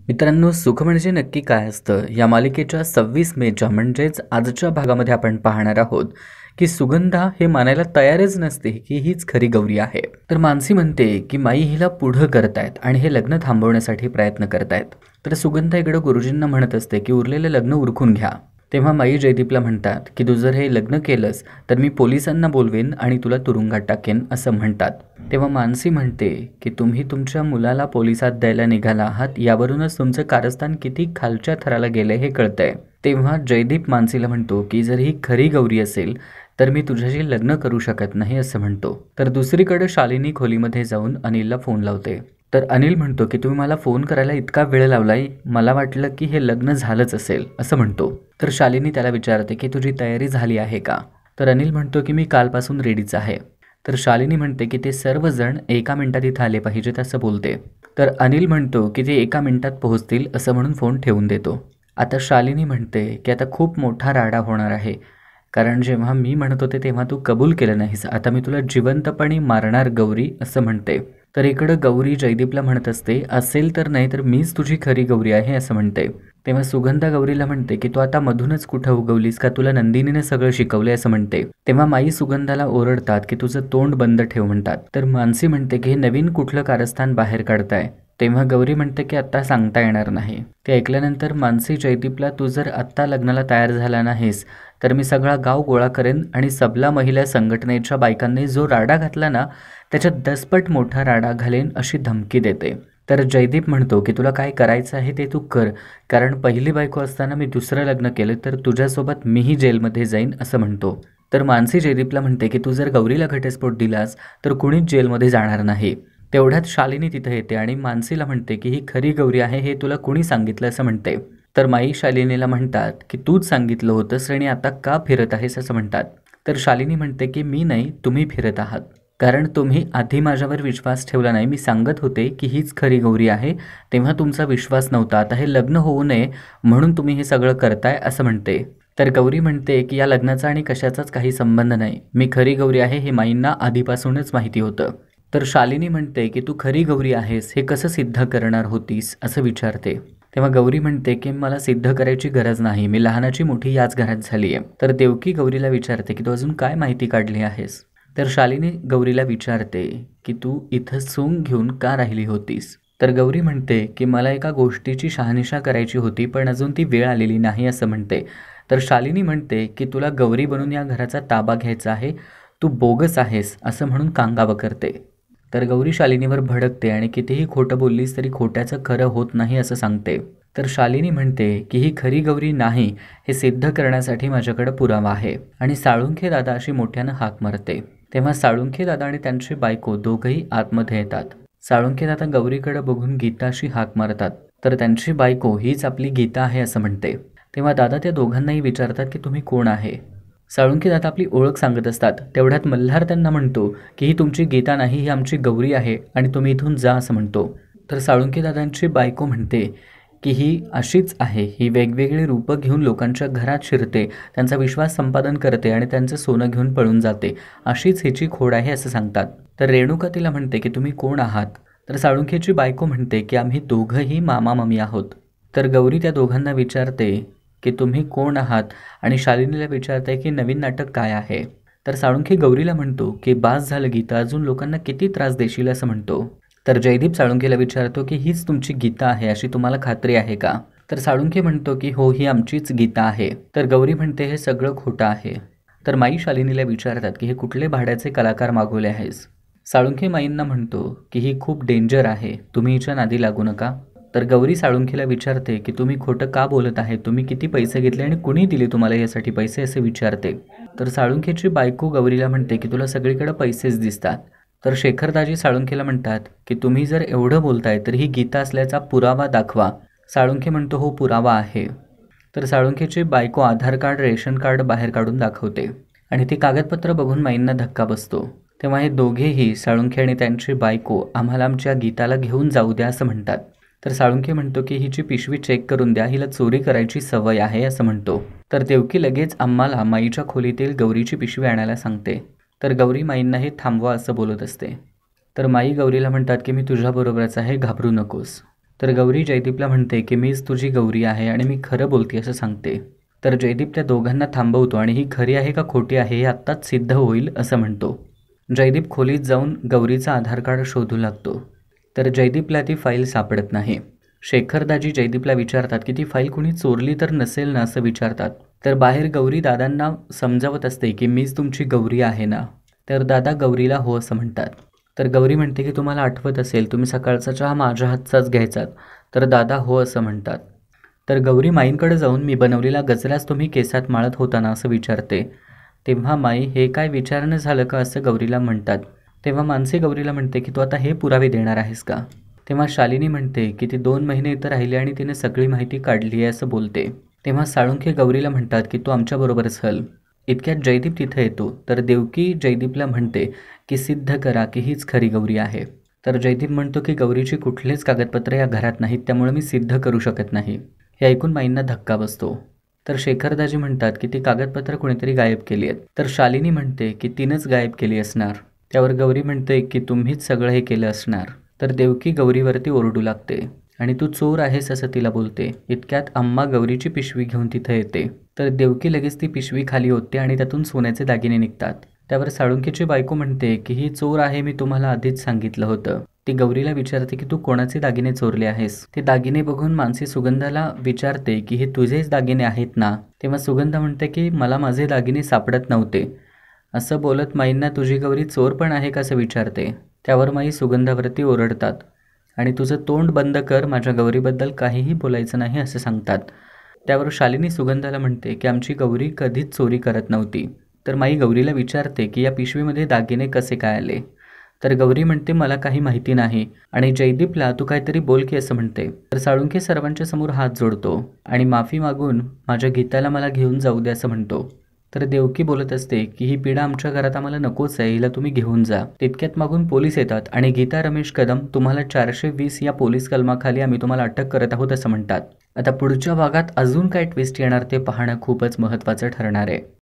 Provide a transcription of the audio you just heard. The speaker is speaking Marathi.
मित्रांनो, सुख म्हणजे नक्की काय असतं या मालिकेच्या 26 मेच्या म्हणजेच आजच्या भागामध्ये आपण पाहणार आहोत की सुगंधा हे मानायला तयारच नसते की हीच खरी गौरी आहे. तर मानसी म्हणते की माई हिला पुढं करतायत आणि हे लग्न थांबवण्यासाठी प्रयत्न करतायत. तर सुगंधा इकडं गुरुजींना म्हणत असते की उरलेलं लग्न उरकून घ्या. तेव्हा माई जयदीपला म्हणतात की तू जर हे लग्न केलंस तर मी पोलिसांना बोलवेन आणि तुला तुरुंगात टाकेन असं म्हणतात. तेव्हा मानसी म्हणते की तुम्ही तुमच्या मुलाला पोलिसात द्यायला निघाला आहात यावरूनच तुमचं कारस्थान किती खालच्या थराला गेलंय हे कळतंय. तेव्हा जयदीप मानसीला म्हणतो की जर ही खरी गौरी असेल तर मी तुझ्याशी लग्न करू शकत नाही असं म्हणतो. तर दुसरीकडे शालिनी खोलीमध्ये जाऊन अनिलला फोन लावते. तर अनिल म्हणतो की तुम्ही मला फोन करायला इतका वेळ लावलाय, मला वाटलं की हे लग्न झालंच असेल असं म्हणतो. तर शालिनी त्याला विचारते की तुझी तयारी झाली आहे का. तर अनिल म्हणतो की मी कालपासून रेडीच आहे. तर शालिनी म्हणते की ते सर्वजण 1 मिनिटात इथं आले पाहिजेत असं बोलते. तर अनिल म्हणतो की ते 1 मिनिटात पोहोचतील असं म्हणून फोन ठेवून देतो. आता शालिनी म्हणते की आता खूप मोठा राडा होणार आहे, कारण जेव्हा मी म्हणत होते तेव्हा तू कबूल केलं नाहीस, आता मी तुला जिवंतपणे मारणार गौरी असं म्हणते. तर इकडं गौरी जयदीपला म्हणत असते असेल तर नाही तर मीच तुझी खरी गौरी आहे असं म्हणते. तेव्हा सुगंधा गौरीला म्हणते की तू आता मधूनच कुठं उगवलीस का, तुला नंदिनीने सगळं शिकवले असं म्हणते. तेव्हा माई सुगंधाला ओरडतात की तुझं तोंड बंद ठेव म्हणतात. तर मानसी म्हणते की हे नवीन कुठलं कारस्थान बाहेर काढताय. तेव्हा गौरी म्हणते की आत्ता सांगता येणार नाही. ते ऐकल्यानंतर मानसी जयदीपला तू जर आत्ता लग्नाला तयार झाला नाहीस तर मी सगळा गाव गोळा करेन आणि सबला महिला संघटनेच्या बायकांनी जो राडा घातला ना त्याच्यात 10 पट मोठा राडा घालेन अशी धमकी देते. तर जयदीप म्हणतो की तुला काय करायचं आहे ते तू कर, कारण पहिली बायको असताना मी दुसरं लग्न केलं तर तुझ्यासोबत मीही जेलमध्ये जाईन असं म्हणतो. तर मानसी जयदीपला म्हणते की तू जर गौरीला घटस्फोट दिलास तर कुणीच जेलमध्ये जाणार नाही. तेवढ्यात शालिनी तिथं येते आणि मानसीला म्हणते की ही खरी गौरी आहे हे तुला कुणी सांगितलं असं म्हणते. तर माई शालिनीला म्हणतात की तूच सांगितलं होतंस आणि आता का फिरत आहेस असं म्हणतात. तर शालिनी म्हणते की मी नाही, तुम्ही फिरत आहात, कारण तुम्ही आधी माझ्यावर विश्वास ठेवला नाही. मी सांगत होते की हीच खरी गौरी आहे, तेव्हा तुमचा विश्वास नव्हता. आता हे लग्न होऊ नये म्हणून तुम्ही हे सगळं करताय असं म्हणते. तर गौरी म्हणते की या लग्नाचा आणि कशाचाच काही संबंध नाही, मी खरी गौरी आहे हे माईंना आधीपासूनच माहिती होतं. तर शालिनी म्हणते की तू खरी गौरी आहेस हे कसं सिद्ध करणार होतीस असं विचारते. तेव्हा गौरी म्हणते की मला सिद्ध करायची गरज नाही, मी लहानाची मोठी याच घरात झाली आहे. तर देवकी गौरीला विचारते की तू अजून काय माहिती काढली आहेस. तर शालिनी गौरीला विचारते की तू इथं सून घेऊन का राहिली होतीस. तर गौरी म्हणते की मला एका गोष्टीची शहानिशा करायची होती पण अजून ती वेळ आलेली नाही असं म्हणते. तर शालिनी म्हणते की तुला गौरी बनून या घराचा ताबा घ्यायचा आहे, तू बोगस आहेस असं म्हणून कांगावं करते. तर गौरी शालिनीवर भडकते आणि कितीही खोटं बोललीस तरी खोट्याचं खरं होत नाही असं सांगते. तर शालिनी म्हणते की ही खरी गौरी नाही हे सिद्ध करण्यासाठी माझ्याकडे पुरावा आहे आणि साळुंखे दादा अशी मोठ्यानं हाक मारते. तेव्हा साळुंखे दादा आणि त्यांची बायको दोघंही आतमध्ये येतात. साळुंखे दादा गौरीकडे बघून गीताशी हाक मारतात. तर त्यांची बायको हीच आपली गीता आहे असं म्हणते. तेव्हा दादा त्या दोघांनाही विचारतात की तुम्ही कोण आहे. साळुंखे दादा आपली ओळख सांगत असतात. तेवढ्यात मल्हार त्यांना म्हणतो की ही तुमची गीता नाही, ही आमची गौरी आहे आणि तुम्ही इथून जा असं म्हणतो. तर साळुंखे दादांची बायको म्हणते की ही अशीच आहे, ही वेगवेगळी रूपं घेऊन लोकांच्या घरात शिरते, त्यांचा विश्वास संपादन करते आणि त्यांचं सोनं घेऊन पळून जाते, अशीच हिची खोड आहे असं सांगतात. तर रेणुका तिला म्हणते की तुम्ही कोण आहात. तर साळुंखेची बायको म्हणते की आम्ही दोघंही मामा मामी आहोत. तर गौरी त्या दोघांना विचारते की तुम्ही कोण आहात आणि शालिनीला विचारते की नवीन नाटक काय आहे. तर साळुंखे गौरीला म्हणतो की बास झालं गीता, अजून लोकांना किती त्रास देशील असं म्हणतो. तर जयदीप साळुंखेला विचारतो की हीच तुमची गीता आहे अशी तुम्हाला खात्री आहे का. तर साळुंखे म्हणतो की हो, ही आमचीच गीता आहे. तर गौरी म्हणते हे सगळं खोटं आहे. तर माई शालिनीला विचारतात की हे कुठले भाड्याचे कलाकार मागवले आहेस. साळुंखे माईंना म्हणतो की ही खूप डेंजर आहे, तुम्ही हिच्या नादी लागू नका. तर गौरी साळुंखेला विचारते की तुम्ही खोटं का बोलत आहे, तुम्ही किती पैसे घेतले आणि कुणी दिले तुम्हाला यासाठी पैसे असे विचारते. तर साळुंखेची बायको गौरीला म्हणते की तुला सगळीकडे पैसेच दिसतात. तर शेखरदाजी साळुंखेला म्हणतात की तुम्ही जर एवढं बोलताय तर ही गीता असल्याचा पुरावा दाखवा. साळुंखे म्हणतो हो, पुरावा आहे. तर साळुंखेची बायको आधार कार्ड, रेशन कार्ड बाहेर काढून दाखवते आणि ती कागदपत्र बघून माईंना धक्का बसतो. तेव्हा हे दोघेही, साळुंखे आणि त्यांची बायको, आम्हाला आमच्या गीताला घेऊन जाऊ द्या असं म्हणतात. तर साळुंखे म्हणतो की हिची पिशवी चेक करून द्या, हिला चोरी करायची सवय आहे असं म्हणतो. तर देवकी लगेच आम्हाला माईच्या खोलीतील गौरीची पिशवी आणायला सांगते. तर गौरी माईंना हे थांबवा असं बोलत असते. तर माई गौरीला म्हणतात की मी तुझ्याबरोबरच आहे, घाबरू नकोस. तर गौरी जयदीपला म्हणते की मीच तुझी गौरी आहे आणि मी खरं बोलते असं सांगते. तर जयदीप त्या दोघांना थांबवतो आणि ही खरी आहे का खोटी आहे हे आत्ताच सिद्ध होईल असं म्हणतो. जयदीप खोलीत जाऊन गौरीचा आधार कार्ड शोधू लागतो. तर जयदीपला ती फाईल सापडत नाही. शेखरदाजी जयदीपला विचारतात की ती फाईल कुणी चोरली तर नसेल ना असं विचारतात. तर बाहेर गौरी दादांना समजावत असते की मीच तुमची गौरी आहे ना. तर दादा गौरीला हो असं म्हणतात. तर गौरी म्हणते की तुम्हाला आठवत असेल तुम्ही सकाळचा चहा माझ्या हातचाच घ्यायचात. तर दादा हो असं म्हणतात. तर गौरी माईंकडे जाऊन मी बनवलेला गजराच तुम्ही केसात माळत होता ना असं विचारते. तेव्हा माई हे काय विचारणं झालं का असं गौरीला म्हणतात. तेव्हा मानसी गौरीला म्हणते की तू आता हे पुरावे देणार आहेस का. तेव्हा शालिनी म्हणते की ती 2 महिने इथं राहिली आणि तिने सगळी माहिती काढली आहे असं बोलते. तेव्हा साळुंखे गौरीला म्हणतात की तू आमच्याबरोबर चल. इतक्यात जयदीप तिथं येतो. तर देवकी जयदीपला म्हणते की सिद्ध करा की हीच खरी गौरी आहे. तर जयदीप म्हणतो की गौरीची कुठलीच कागदपत्र या घरात नाहीत त्यामुळे मी सिद्ध करू शकत नाही. हे ऐकून माईंना धक्का बसतो. तर शेखरदाजी म्हणतात की ती कागदपत्र कोणीतरी गायब केली आहेत. तर शालिनी म्हणते की तिनंच गायब केली असणार. त्यावर गौरी म्हणते की तुम्हीच सगळं हे केलं असणार. तर देवकी गौरीवरती ओरडू लागते आणि तू चोर आहेस असं तिला बोलते. इतक्यात अम्मा गौरीची पिशवी घेऊन तिथं येते. तर देवकी लगेच ती पिशवी खाली ओतते आणि त्यातून सोन्याचे दागिने निघतात. त्यावर साळुंकीची बायको म्हणते की ही चोर आहे मी तुम्हाला आधीच सांगितलं होतं. ती गौरीला विचारते की तू कोणाचे दागिने चोरले आहेस. ते दागिने बघून मानसी सुगंधाला विचारते की हे तुझेच दागिने आहेत ना. तेव्हा सुगंधा म्हणते की मला माझे दागिने सापडत नव्हते. असं बोलत माईंना तुझी गौरी चोर पण आहे का असं विचारते. त्यावर माई सुगंधावरती ओरडतात आणि तुझं तोंड बंद कर माझ्या गौरीबद्दल काहीही बोलायचं नाही असं सांगतात. त्यावर शालिनी सुगंधाला म्हणते की आमची गौरी कधीच चोरी करत नव्हती. तर माई गौरीला विचारते की या पिशवीमध्ये दागिने कसे काय आले. तर गौरी म्हणते मला काही माहिती नाही आणि जयदीपला तू काहीतरी बोल की असं म्हणते. तर साळुंखे सर्वांच्या समोर हात जोडतो आणि माफी मागून माझ्या गीताला मला घेऊन जाऊ दे असं म्हणतो. तर देवकी बोलत असते की ही पिढा आमच्या घरात आम्हाला नकोच आहे हिला तुम्ही घेऊन जा. तितक्यात मागून पोलीस येतात आणि गीता रमेश कदम तुम्हाला 420 या पोलीस कलमाखाली आम्ही तुम्हाला अटक करत आहोत असं म्हणतात. आता पुढच्या भागात अजून काय ट्विस्ट येणार ते पाहणं खूपच महत्त्वाचं ठरणार आहे.